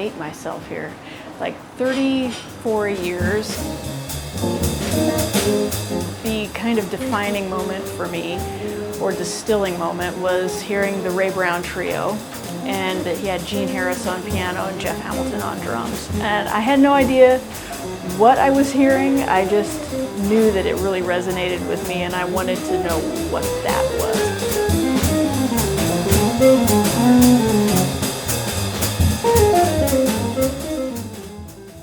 date myself here, like 34 years. The kind of defining moment for me, or distilling moment, was hearing the Ray Brown Trio, and he had Gene Harris on piano and Jeff Hamilton on drums. And I had no idea what I was hearing, I just knew that it really resonated with me and I wanted to know what that was.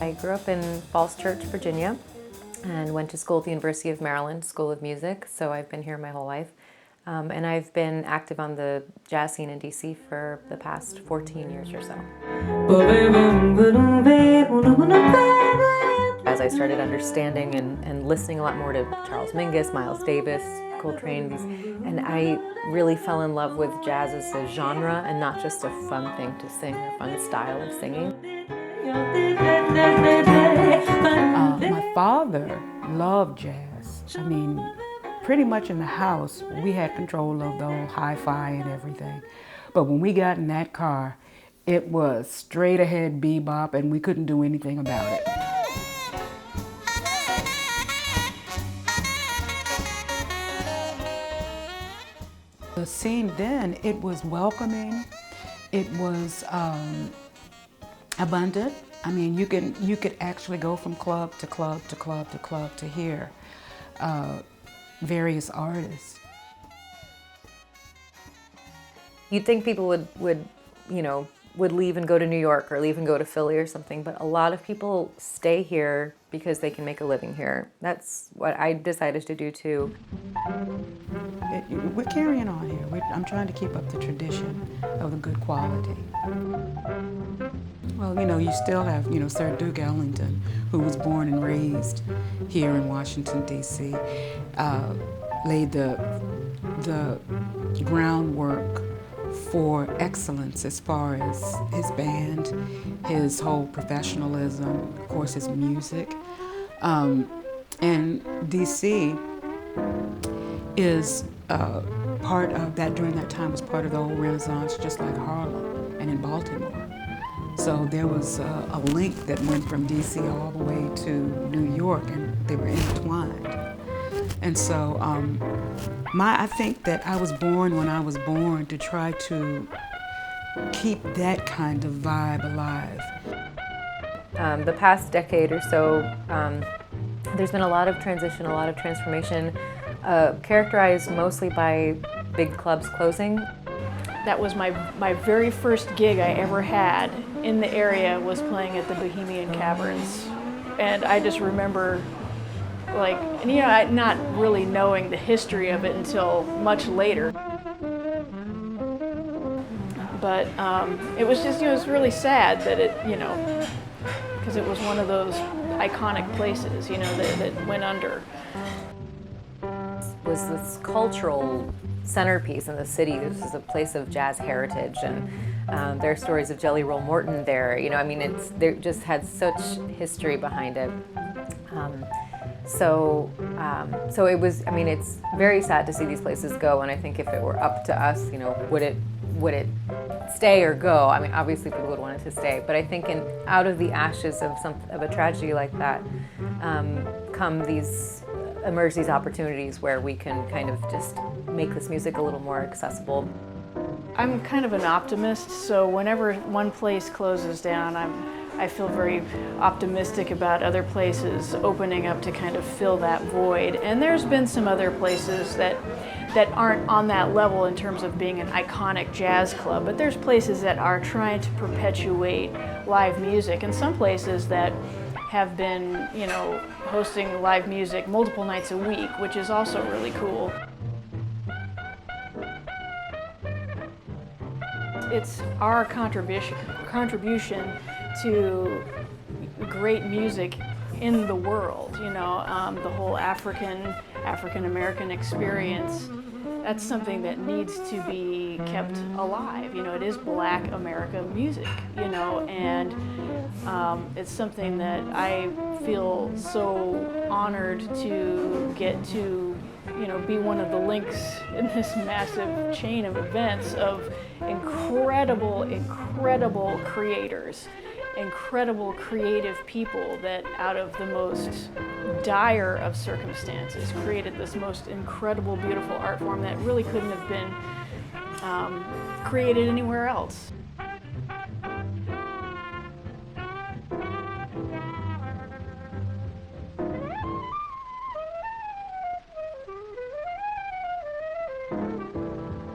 I grew up in Falls Church, Virginia, and went to school at the University of Maryland School of Music, so I've been here my whole life. And I've been active on the jazz scene in DC for the past 14 years or so. As I started understanding and listening a lot more to Charles Mingus, Miles Davis, Coltrane, and I really fell in love with jazz as a genre and not just a fun thing to sing or fun style of singing. My father loved jazz. I mean, pretty much in the house, we had control of the whole hi-fi and everything. But when we got in that car, it was straight ahead bebop and we couldn't do anything about it. The scene then, it was welcoming, it was abundant. I mean, you could actually go from club to club to club to club to hear various artists. You'd think people would leave and go to New York or leave and go to Philly or something, but a lot of people stay here because they can make a living here. That's what I decided to do too. We're carrying on here. I'm trying to keep up the tradition of the good quality. Well, you still have, Sir Duke Ellington, who was born and raised here in Washington, D.C., laid the groundwork for excellence as far as his band, his whole professionalism, of course his music. And D.C. is part of that, during that time, was part of the old Renaissance, just like Harlem and in Baltimore. So there was a link that went from D.C. all the way to New York, and they were intertwined. And so I think that I was born when I was born to try to keep that kind of vibe alive. The past decade or so, there's been a lot of transition, a lot of transformation, characterized mostly by big clubs closing. That was my very first gig I ever had in the area, was playing at the Bohemian Caverns. And I just remember, not really knowing the history of it until much later. But it was just, it was really sad that it, because it was one of those iconic places, that went under. It was this cultural centerpiece in the city. This is a place of jazz heritage, and there are stories of Jelly Roll Morton there. There just had such history behind it. So it was. It's very sad to see these places go, and I think if it were up to us, would it stay or go? Obviously people would want it to stay, but I think out of the ashes of a tragedy like that, emerge these opportunities where we can kind of just make this music a little more accessible. I'm kind of an optimist, so whenever one place closes down, I feel very optimistic about other places opening up to kind of fill that void. And there's been some other places that aren't on that level in terms of being an iconic jazz club, but there's places that are trying to perpetuate live music, and some places that have been, hosting live music multiple nights a week, which is also really cool. It's our contribution to great music in the world, the whole African-American experience. That's something that needs to be kept alive. It is Black America music, and it's something that I feel so honored to get to, be one of the links in this massive chain of events of incredible creators. incredible creative people that out of the most dire of circumstances created this most incredible, beautiful art form that really couldn't have been created anywhere else.